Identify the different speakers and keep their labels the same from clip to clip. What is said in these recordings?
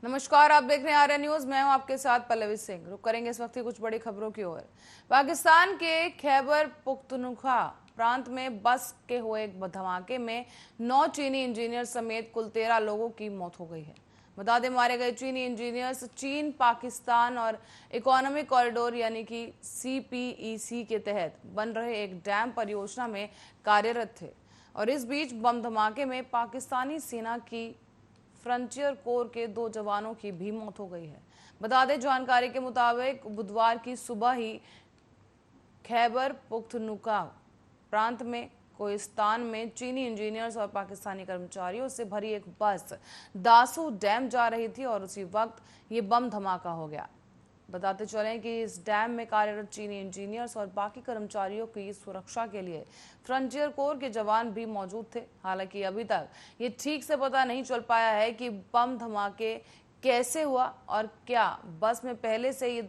Speaker 1: नमस्कार, आप देख रहे हैं आर्या न्यूज। मैं हूं आपके साथ पल्लवी सिंह। रुक करेंगे इस वक्त की कुछ बड़ी खबरों की ओर। पाकिस्तान के खैबर पुख्तनख्वा प्रांत में बस के हुए एक धमाके में 9 चीनी इंजीनियर समेत कुल 13 लोगों की मौत हो गई है। बता दें, मारे गए चीनी इंजीनियर्स चीन पाकिस्तान और इकोनॉमिक कॉरिडोर यानी कि CPEC के तहत बन रहे एक डैम परियोजना में कार्यरत थे। और इस बीच बम धमाके में पाकिस्तानी सेना की फ्रंटियर कोर के 2 जवानों की भी मौत हो गई है। बता दें, जानकारी के मुताबिक बुधवार की सुबह ही खैबर पुख्तनख्वा प्रांत में कोहिस्तान में चीनी इंजीनियर्स और पाकिस्तानी कर्मचारियों से भरी एक बस दासू डैम जा रही थी और उसी वक्त ये बम धमाका हो गया। बताते चलें कि इस डैम में कार्यरत चीनी इंजीनियर्स और बाकी कर्मचारियों की सुरक्षा के लिए फ्रंटियर कोर के जवान भी मौजूद थे। हालांकि अभी तक ये ठीक से पता नहीं चल पाया है कि बम धमाके कैसे हुआ और क्या बस में पहले से ये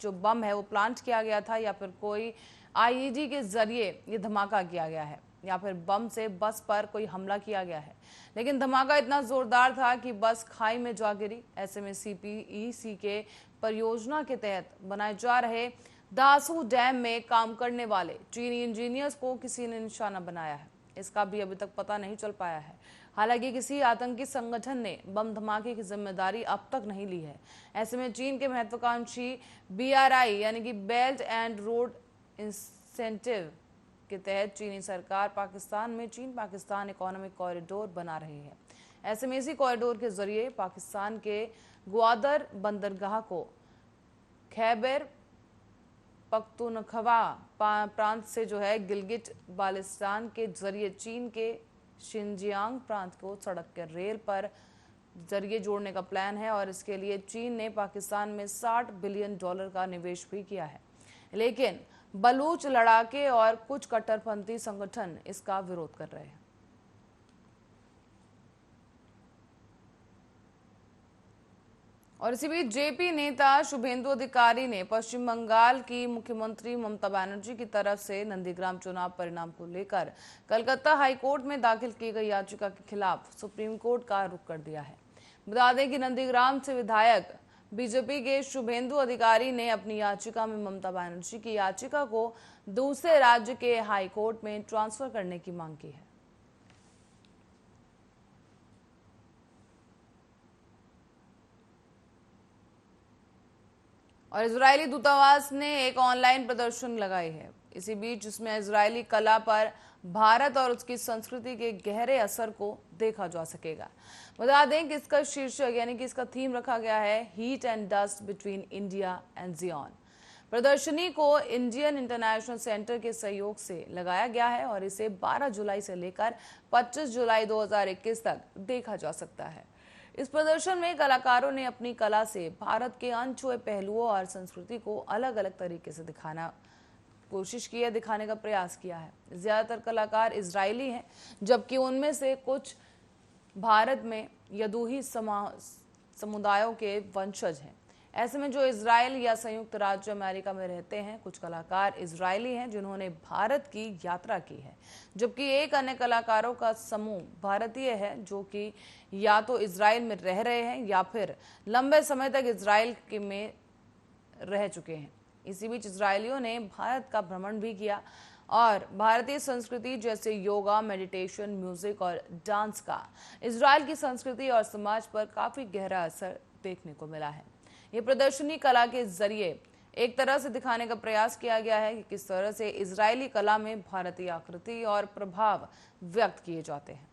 Speaker 1: जो बम है वो प्लांट किया गया था या फिर कोई IED के जरिए ये धमाका किया गया है या फिर बम से बस पर कोई हमला किया गया है। लेकिन धमाका इतना जोरदार था कि बस खाई में जा गिरी। ऐसे में CPEC के परियोजना के तहत बनाए जा रहे दासू डैम में काम करने वाले चीनी इंजीनियर्स को किसी ने निशाना बनाया है, इसका भी अभी तक पता नहीं चल पाया है। हालांकि किसी आतंकी संगठन ने बम धमाके की जिम्मेदारी अब तक नहीं ली है। ऐसे में चीन के महत्वाकांक्षी BRI यानी कि बेल्ट एंड रोड इंसेंटिव के तहत चीनी सरकार पाकिस्तान में चीन पाकिस्तान इकोनॉमिक कॉरिडोर बना रही है। ऐसे में इसी कॉरिडोर के जरिए पाकिस्तान के ग्वादर बंदरगाह को खैबर पख्तूनख्वा प्रांत से जो है गिलगिट बाल्टिस्तान के जरिए चीन के शिनजियांग प्रांत को सड़क के रेल पर जरिए जोड़ने का प्लान है। और इसके लिए चीन ने पाकिस्तान में $60 बिलियन का निवेश भी किया है। लेकिन बलूच लड़ाके और कुछ कट्टरपंथी संगठन इसका विरोध कर रहे हैं। और इसी बीच JP नेता शुभेंदु अधिकारी ने पश्चिम बंगाल की मुख्यमंत्री ममता बनर्जी की तरफ से नंदीग्राम चुनाव परिणाम को लेकर कलकत्ता हाईकोर्ट में दाखिल की गई याचिका के खिलाफ सुप्रीम कोर्ट का रुख कर दिया है। बता दें कि नंदीग्राम से विधायक BJP के शुभेंदु अधिकारी ने अपनी याचिका में ममता बनर्जी की याचिका को दूसरे राज्य के हाईकोर्ट में ट्रांसफर करने की मांग की है। और इजरायली दूतावास ने एक ऑनलाइन प्रदर्शन लगाई है। इसी बीच इसमें इजरायली कला पर भारत और उसकी संस्कृति के गहरे असर को देखा जा सकेगा। बता दें कि इसका शीर्षक यानी कि इसका थीम रखा गया है heat and dust between India and जियोन। प्रदर्शनी को इंडियन इंटरनेशनल सेंटर के सहयोग से लगाया गया है और इसे 12 जुलाई से लेकर 25 जुलाई 2021 तक देखा जा सकता है। इस प्रदर्शन में कलाकारों ने अपनी कला से भारत के अनछुए पहलुओं और संस्कृति को अलग अलग तरीके से दिखाने का प्रयास किया है। ज्यादातर कलाकार इजरायली हैं, जबकि उनमें से कुछ भारत में यदूही समुदायों के वंशज हैं। ऐसे में जो इजरायल या संयुक्त राज्य अमेरिका में रहते हैं, कुछ कलाकार इजरायली हैं जिन्होंने भारत की यात्रा की है, जबकि एक अन्य कलाकारों का समूह भारतीय है जो कि या तो इजरायल में रह रहे हैं या फिर लंबे समय तक इजरायल में रह चुके हैं। इसी बीच इजरायलियों ने भारत का भ्रमण भी किया और भारतीय संस्कृति जैसे योगा, मेडिटेशन, म्यूजिक और डांस का इजरायल की संस्कृति और समाज पर काफी गहरा असर देखने को मिला है। ये प्रदर्शनी कला के जरिए एक तरह से दिखाने का प्रयास किया गया है कि किस तरह से इजरायली कला में भारतीय आकृति और प्रभाव व्यक्त किए जाते हैं।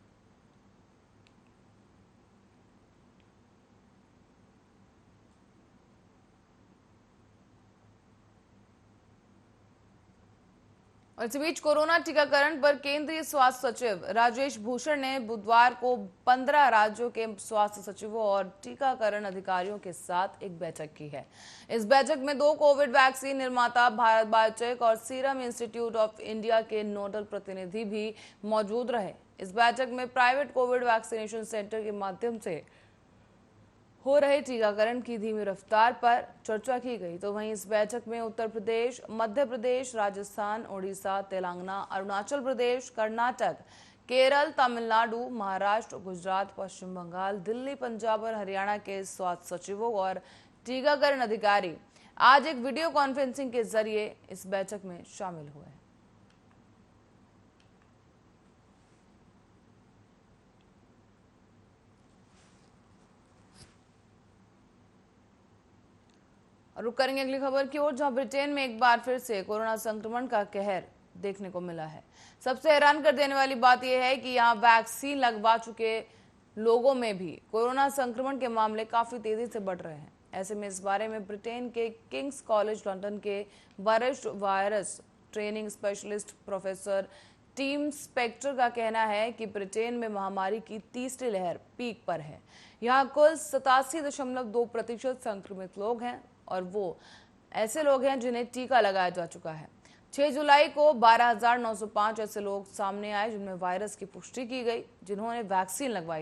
Speaker 1: और इस बीच कोरोना टीकाकरण पर केंद्रीय स्वास्थ्य सचिव राजेश भूषण ने बुधवार को 15 राज्यों के स्वास्थ्य सचिवों और टीकाकरण अधिकारियों के साथ एक बैठक की है। इस बैठक में 2 कोविड वैक्सीन निर्माता भारत बायोटेक और सीरम इंस्टीट्यूट ऑफ इंडिया के नोडल प्रतिनिधि भी मौजूद रहे। इस बैठक में प्राइवेट कोविड वैक्सीनेशन सेंटर के माध्यम से हो रहे टीकाकरण की धीमी रफ्तार पर चर्चा की गई। तो वहीं इस बैठक में उत्तर प्रदेश, मध्य प्रदेश, राजस्थान, ओडिशा, तेलंगाना, अरुणाचल प्रदेश, कर्नाटक, केरल, तमिलनाडु, महाराष्ट्र, गुजरात, पश्चिम बंगाल, दिल्ली, पंजाब और हरियाणा के स्वास्थ्य सचिवों और टीकाकरण अधिकारी आज एक वीडियो कॉन्फ्रेंसिंग के जरिए इस बैठक में शामिल हुए। रुक करेंगे अगली खबर की ओर, जहां ब्रिटेन में एक बार फिर से कोरोना संक्रमण का कहर देखने को मिला है। सबसे हैरान कर देने वाली बात यह है कि यहां वैक्सीन लगवा चुके लोगों में भी कोरोना संक्रमण के मामले काफी तेजी से बढ़ रहे हैं। ऐसे में इस बारे में ब्रिटेन के किंग्स कॉलेज लंदन के वरिष्ठ virus training specialist professor Tim Spector का कहना है कि ब्रिटेन में महामारी की तीसरी लहर पीक पर है। यहाँ कुल 87.2% संक्रमित लोग हैं और वो ऐसे लोग हैं जिन्हें टीका लगाया जा चुका है। 6 जुलाई को 12,905 ऐसे लोग सामने आए जिनमें वायरस की पुष्टि की गई, जिन्होंने वैक्सीन लगवा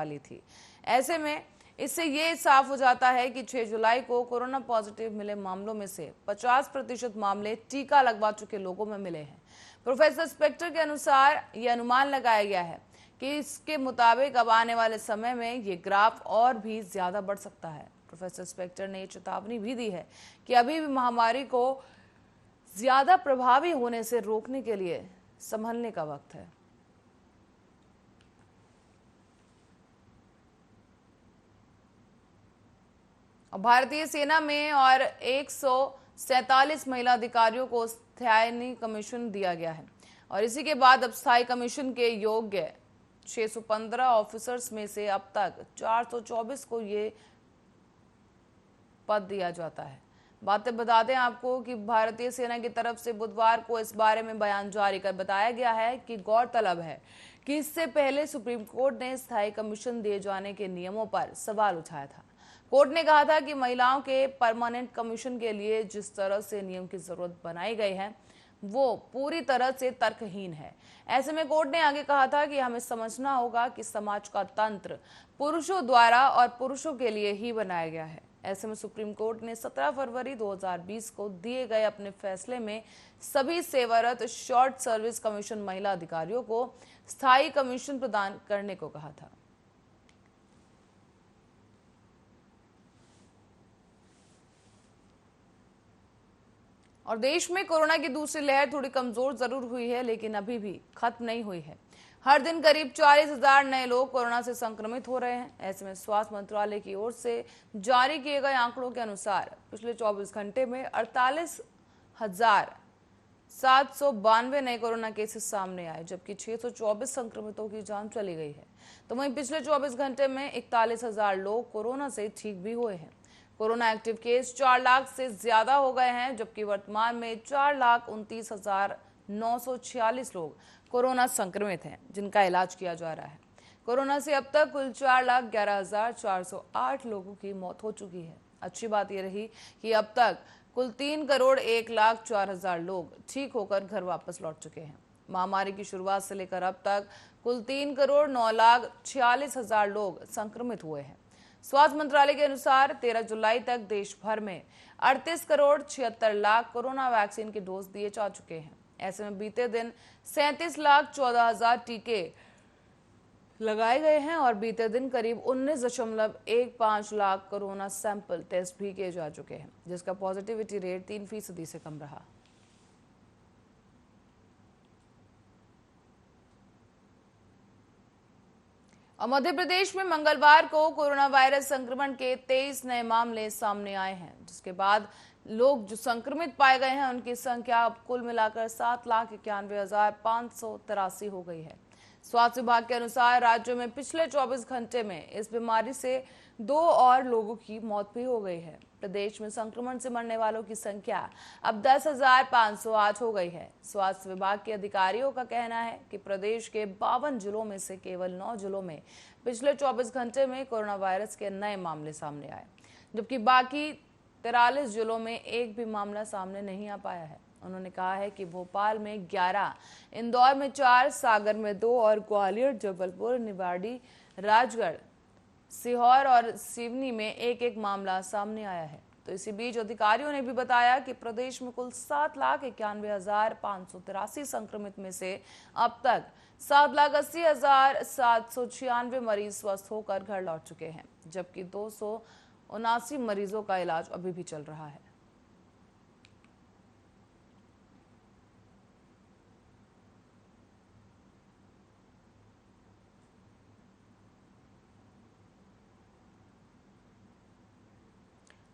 Speaker 1: ली थी। ऐसे में इससे ये साफ हो जाता है कि 6 जुलाई को कोरोना पॉजिटिव मिले मामलों में से 50% मामले टीका लगवा चुके लोगों में मिले हैं। प्रोफेसर स्पेक्टर के अनुसार ये अनुमान लगाया गया है कि इसके मुताबिक अब आने वाले समय में ये ग्राफ और भी ज्यादा बढ़ सकता है। प्रोफेसर स्पेक्टर ने चेतावनी भी दी है कि अभी भी महामारी को ज्यादा प्रभावी होने से रोकने के लिए संभलने का वक्त है। भारतीय सेना में और 147 महिला अधिकारियों को स्थायी कमीशन दिया गया है और इसी के बाद अब स्थायी कमीशन के योग्य 615 ऑफिसर्स में से अब तक 424 को ये पद दिया जाता है। बातें बता दें आपको कि भारतीय सेना की तरफ से बुधवार को इस बारे में बयान जारी कर बताया गया है कि गौरतलब है कि इससे पहले सुप्रीम कोर्ट ने स्थायी कमीशन दिए जाने के नियमों पर सवाल उठाया था। कोर्ट ने कहा था कि महिलाओं के परमानेंट कमीशन के लिए जिस तरह से नियम की जरूरत बनाई गई है वो पूरी तरह से तर्कहीन है। ऐसे में कोर्ट ने आगे कहा था कि हमें समझना होगा कि समाज का तंत्र पुरुषों द्वारा और पुरुषों के लिए ही बनाया गया है। ऐसे में सुप्रीम कोर्ट ने 17 फरवरी 2020 को दिए गए अपने फैसले में सभी सेवारत शॉर्ट सर्विस कमीशन महिला अधिकारियों को स्थायी कमीशन प्रदान करने को कहा था। और देश में कोरोना की दूसरी लहर थोड़ी कमजोर जरूर हुई है, लेकिन अभी भी खत्म नहीं हुई है। हर दिन करीब 40,000 नए लोग कोरोना से संक्रमित हो रहे हैं। ऐसे में स्वास्थ्य मंत्रालय की ओर से जारी किए गए आंकड़ों के अनुसार पिछले 24 घंटे में 48,792 नए कोरोना केसेस सामने आए, जबकि 624 संक्रमितों की जान चली गई है। तो वहीं पिछले 24 घंटे में 41,000 लोग कोरोना से ठीक भी हुए हैं। कोरोना एक्टिव केस 4 लाख से ज्यादा हो गए हैं, जबकि वर्तमान में 4,29,946 लोग कोरोना संक्रमित हैं जिनका इलाज किया जा रहा है। कोरोना से अब तक कुल 4,11,408 लोगों की मौत हो चुकी है। अच्छी बात यह रही कि अब तक कुल 3,01,04,000 लोग ठीक होकर घर वापस लौट चुके हैं। महामारी की शुरुआत से लेकर अब तक कुल 3,09,46,000 लोग संक्रमित हुए हैं। स्वास्थ्य मंत्रालय के अनुसार 13 जुलाई तक देश भर में 38,76,00,000 कोरोना वैक्सीन के डोज दिए जा चुके हैं। ऐसे में बीते दिन 37,14,000 टीके लगाए गए हैं और बीते दिन करीब 19.15 लाख कोरोना सैंपल टेस्ट भी किए जा चुके हैं, जिसका पॉजिटिविटी रेट 3% से कम रहा। और मध्य प्रदेश में मंगलवार को कोरोना वायरस संक्रमण के 23 नए मामले सामने आए हैं, जिसके बाद लोग जो संक्रमित पाए गए हैं उनकी संख्या अब कुल मिलाकर 7,91,583 हो गई है। स्वास्थ्य विभाग के अनुसार राज्य में पिछले 24 घंटे में इस बीमारी से 2 और लोगों की मौत भी हो गई है। प्रदेश में संक्रमण से मरने वालों की संख्या अब 10,508 हो गई है। स्वास्थ्य विभाग के अधिकारियों का कहना है कि प्रदेश के 52 जिलों में से केवल 9 जिलों में पिछले 24 घंटे में कोरोना वायरस के नए मामले सामने आए, जबकि बाकी 43 जिलों में एक भी मामला सामने नहीं आ पाया है। उन्होंने कहा है कि भोपाल में 11, इंदौर में 4, सागर में 2 और ग्वालियर, जबलपुर, निवाड़ी, राजगढ़, सीहोर और सिवनी में एक एक मामला सामने आया है। तो इसी बीच अधिकारियों ने भी बताया कि प्रदेश में कुल 7,91,583 संक्रमित में से अब तक 7,80,796 मरीज स्वस्थ होकर घर लौट चुके हैं, जबकि 279 मरीजों का इलाज अभी भी चल रहा है।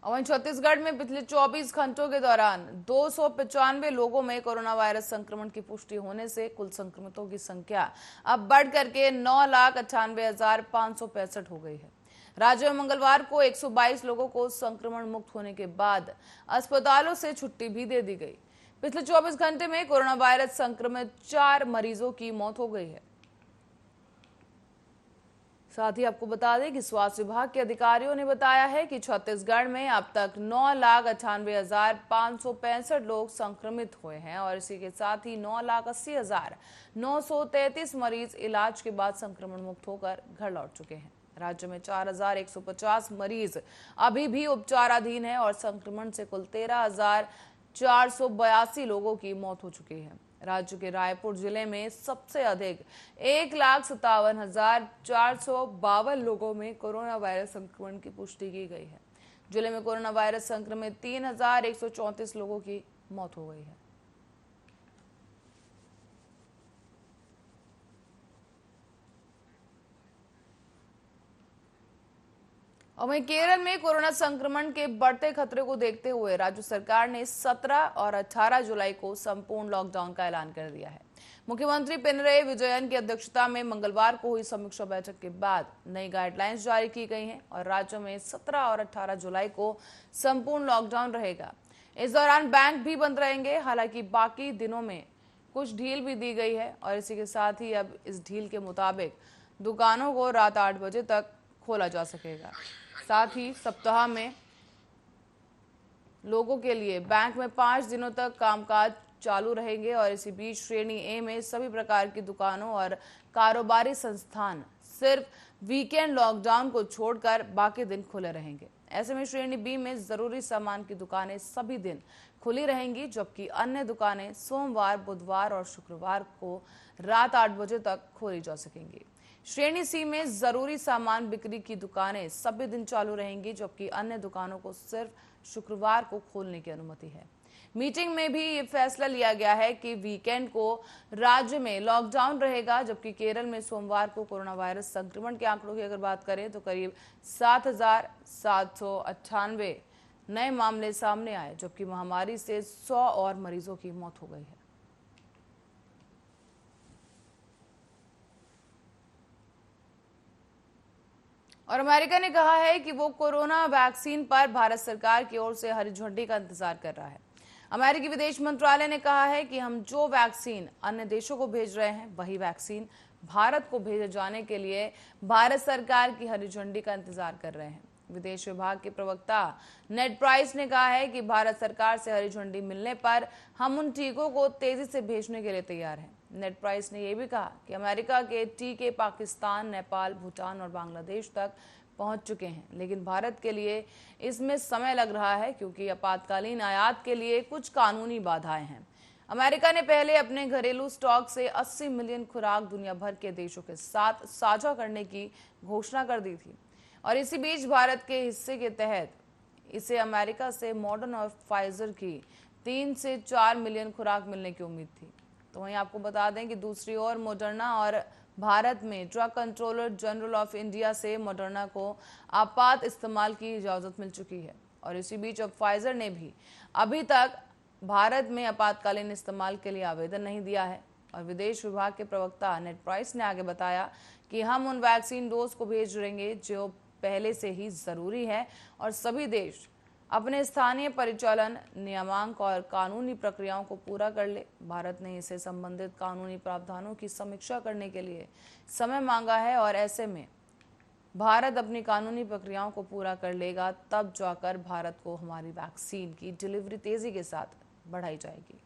Speaker 1: और वहीं छत्तीसगढ़ में पिछले 24 घंटों के दौरान 295 लोगों में कोरोना वायरस संक्रमण की पुष्टि होने से कुल संक्रमितों की संख्या अब बढ़ करके 9,98,565 हो गई है। राज्य में मंगलवार को 122 लोगों को संक्रमण मुक्त होने के बाद अस्पतालों से छुट्टी भी दे दी गई। पिछले 24 घंटे में कोरोना वायरस संक्रमित 4 मरीजों की मौत हो गई है। साथ ही आपको बता दें कि स्वास्थ्य विभाग के अधिकारियों ने बताया है कि छत्तीसगढ़ में अब तक 9,98,565 लोग संक्रमित हुए हैं और इसी के साथ ही 9,80,933 मरीज इलाज के बाद संक्रमण मुक्त होकर घर लौट चुके हैं। राज्य में 4,150 मरीज अभी भी उपचाराधीन है और संक्रमण से कुल 13,482 लोगों की मौत हो चुकी है। राज्य के रायपुर जिले में सबसे अधिक 1,57,452 लोगों में कोरोना वायरस संक्रमण की पुष्टि की गई है। जिले में कोरोना वायरस संक्रमित 3,134 लोगों की मौत हो गई है। और वहीं केरल में कोरोना संक्रमण के बढ़ते खतरे को देखते हुए राज्य सरकार ने 17 और 18 जुलाई को संपूर्ण लॉकडाउन का ऐलान कर दिया है। मुख्यमंत्री पिनरई विजयन की अध्यक्षता में मंगलवार को हुई समीक्षा बैठक के बाद नई गाइडलाइंस जारी की गई हैं और राज्य में 17 और 18 जुलाई को संपूर्ण लॉकडाउन रहेगा। इस दौरान बैंक भी बंद रहेंगे। हालांकि बाकी दिनों में कुछ ढील भी दी गई है और इसी के साथ ही अब इस ढील के मुताबिक दुकानों को रात 8 बजे तक खोला जा सकेगा। साथ ही सप्ताह में लोगों के लिए बैंक में 5 दिनों तक कामकाज चालू रहेंगे और इसी बीच श्रेणी ए में सभी प्रकार की दुकानों और कारोबारी संस्थान सिर्फ वीकेंड लॉकडाउन को छोड़कर बाकी दिन खुले रहेंगे। ऐसे में श्रेणी बी में जरूरी सामान की दुकानें सभी दिन खुली रहेंगी, जबकि अन्य दुकानें सोमवार, बुधवार और शुक्रवार को रात 8 बजे तक खोली जा सकेंगी। श्रेणी सी में जरूरी सामान बिक्री की दुकानें सभी दिन चालू रहेंगी, जबकि अन्य दुकानों को सिर्फ शुक्रवार को खोलने की अनुमति है। मीटिंग में भी ये फैसला लिया गया है कि वीकेंड को राज्य में लॉकडाउन रहेगा, जबकि केरल में सोमवार को कोरोना वायरस संक्रमण के आंकड़ों की अगर बात करें तो करीब 7,798 नए मामले सामने आए, जबकि महामारी से 100 और मरीजों की मौत हो गई है। और अमेरिका ने कहा है कि वो कोरोना वैक्सीन पर भारत सरकार की ओर से हरी झंडी का इंतजार कर रहा है। अमेरिकी विदेश मंत्रालय ने कहा है कि हम जो वैक्सीन अन्य देशों को भेज रहे हैं वही वैक्सीन भारत को भेजे जाने के लिए भारत सरकार की हरी झंडी का इंतजार कर रहे हैं। विदेश विभाग के प्रवक्ता नेड प्राइस ने कहा है कि भारत सरकार से हरी झंडी मिलने पर हम उन टीकों को तेजी से भेजने के लिए तैयार हैं। नेड प्राइस ने यह भी कहा कि अमेरिका के टीके पाकिस्तान, नेपाल, भूटान और बांग्लादेश तक पहुंच चुके हैं, लेकिन भारत के लिए इसमें समय लग रहा है क्योंकि आपातकालीन आयात के लिए कुछ कानूनी बाधाएं हैं। अमेरिका ने पहले अपने घरेलू स्टॉक से 80 मिलियन खुराक दुनिया भर के देशों के साथ साझा करने की घोषणा कर दी थी और इसी बीच भारत के हिस्से के तहत इसे अमेरिका से मॉडर्न और फाइजर की 3 से 4 मिलियन खुराक मिलने की उम्मीद थी। तो वहीं आपको बता दें कि दूसरी ओर मॉडर्ना और भारत में drug controller general of India से मॉडर्ना को आपात इस्तेमाल की इजाजत मिल चुकी है और इसी बीच अब फाइजर ने भी अभी तक भारत में आपातकालीन इस्तेमाल के लिए आवेदन नहीं दिया है। और विदेश विभाग के प्रवक्ता नेड प्राइस ने आगे बताया कि हम उन वैक्सीन डोज को भेज देंगे जो पहले से ही जरूरी है और सभी देश अपने स्थानीय परिचालन नियमांक और कानूनी प्रक्रियाओं को पूरा कर ले। भारत ने इसे संबंधित कानूनी प्रावधानों की समीक्षा करने के लिए समय मांगा है और ऐसे में भारत अपनी कानूनी प्रक्रियाओं को पूरा कर लेगा, तब जाकर भारत को हमारी वैक्सीन की डिलीवरी तेजी के साथ बढ़ाई जाएगी।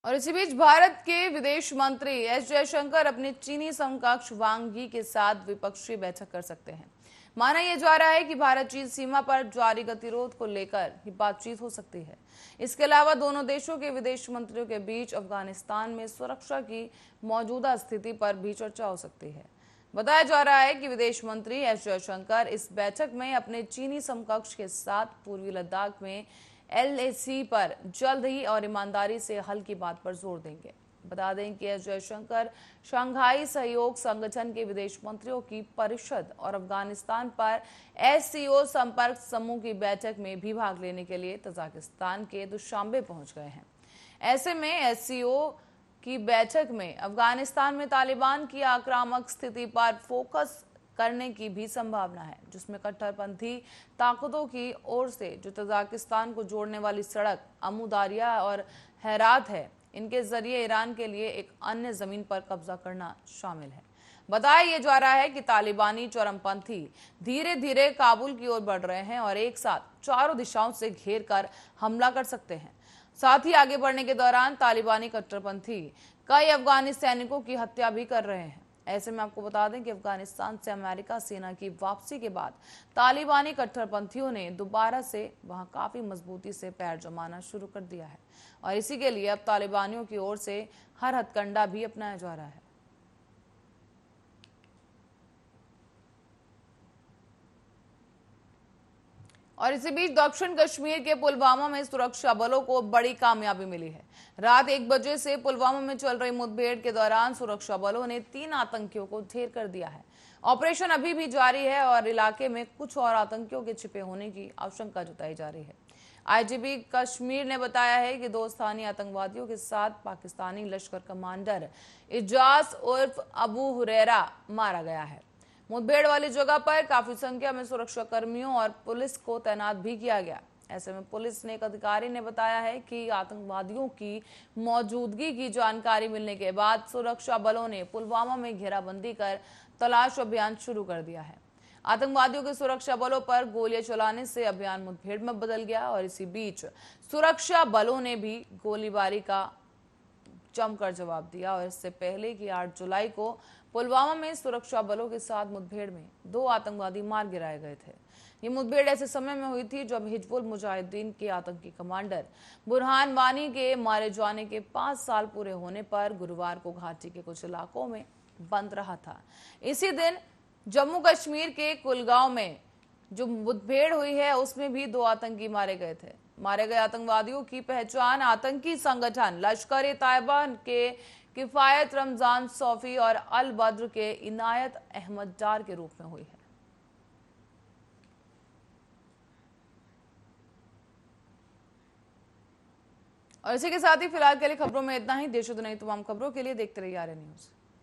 Speaker 1: और इसी बीच भारत के विदेश मंत्री एस जयशंकर अपने चीनी समकक्ष वांग यी के साथ द्विपक्षीय बैठक कर सकते हैं। माना यह जा रहा है कि भारत चीन सीमा पर जारी गतिरोध को लेकर ही बातचीत हो सकती है। इसके अलावा दोनों देशों के विदेश मंत्रियों के बीच अफगानिस्तान में सुरक्षा की मौजूदा स्थिति पर भी चर्चा हो सकती है। बताया जा रहा है कि विदेश मंत्री एस जयशंकर इस बैठक में अपने चीनी समकक्ष के साथ पूर्वी लद्दाख में एलएसी पर जल्द ही और ईमानदारी से हल की बात पर जोर देंगे। बता दें कि एस जयशंकर शंघाई सहयोग संगठन के विदेश मंत्रियों की परिषद और अफगानिस्तान पर एससीओ संपर्क समूह की बैठक में भी भाग लेने के लिए तजाकिस्तान के दुशांबे पहुंच गए हैं। ऐसे में एससीओ की बैठक में अफगानिस्तान में तालिबान की आक्रामक स्थिति पर फोकस करने की भी संभावना है, जिसमें कट्टरपंथी ताकतों की ओर से जो तजाकिस्तान को जोड़ने वाली सड़क अमुदारिया और हेरात है, इनके जरिए ईरान के लिए एक अन्य जमीन पर कब्जा करना शामिल है। बताया यह जा रहा है कि तालिबानी चरमपंथी धीरे धीरे काबुल की ओर बढ़ रहे हैं और एक साथ चारों दिशाओं से घेर कर हमला कर सकते हैं। साथ ही आगे बढ़ने के दौरान तालिबानी कट्टरपंथी कई अफगानी सैनिकों की हत्या भी कर रहे हैं। ऐसे में आपको बता दें कि अफगानिस्तान से अमेरिका सेना की वापसी के बाद तालिबानी कट्टरपंथियों ने दोबारा से वहां काफी मजबूती से पैर जमाना शुरू कर दिया है और इसी के लिए अब तालिबानियों की ओर से हर हथकंडा भी अपनाया जा रहा है। और इसी बीच दक्षिण कश्मीर के पुलवामा में सुरक्षा बलों को बड़ी कामयाबी मिली है। रात 1 बजे से पुलवामा में चल रही मुठभेड़ के दौरान सुरक्षा बलों ने 3 आतंकियों को ढेर कर दिया है। ऑपरेशन अभी भी जारी है और इलाके में कुछ और आतंकियों के छिपे होने की आशंका जताई जा रही है। आईजीपी कश्मीर ने बताया है कि 2 स्थानीय आतंकवादियों के साथ पाकिस्तानी लश्कर कमांडर इजाज उर्फ अबू हुरैरा मारा गया है। मुठभेड़ वाली जगह पर काफी संख्या में सुरक्षा कर्मियों और पुलिस को तैनात भी किया गया। ऐसे में पुलिस ने एक अधिकारी ने बताया है कि आतंकवादियों की मौजूदगी की जानकारी मिलने के बाद सुरक्षा बलों ने पुलवामा में घेराबंदी कर तलाश अभियान शुरू कर दिया है। आतंकवादियों के सुरक्षा बलों पर गोलियां चलाने से अभियान मुठभेड़ में बदल गया और इसी बीच सुरक्षा बलों ने भी गोलीबारी का जमकर जवाब दिया। और इससे पहले कि 8 जुलाई को पुलवामा में सुरक्षा बलों के साथ मुठभेड़ में 2 आतंकवादी मार गिराए गए थे। ये मुठभेड़ ऐसे समय में हुई थी जब हिजबुल मुजाहिदीन के आतंकी कमांडर बुरहान वानी के मारे जाने के 5 साल पूरे होने पर गुरुवार को घाटी के कुछ इलाकों में बंद रहा था। इसी दिन जम्मू कश्मीर के कुलगांव में जो मुठभेड़ हुई है उसमें भी 2 आतंकी मारे गए थे। मारे गए आतंकवादियों की पहचान आतंकी संगठन लश्कर-ए-तैयबा के किफायत रमजान सौफी और अल बद्र के इनायत अहमद डार के रूप में हुई है। और इसी के साथ ही फिलहाल के लिए खबरों में इतना ही। देश और दुनिया की तमाम खबरों के लिए देखते रहिए आर्य न्यूज।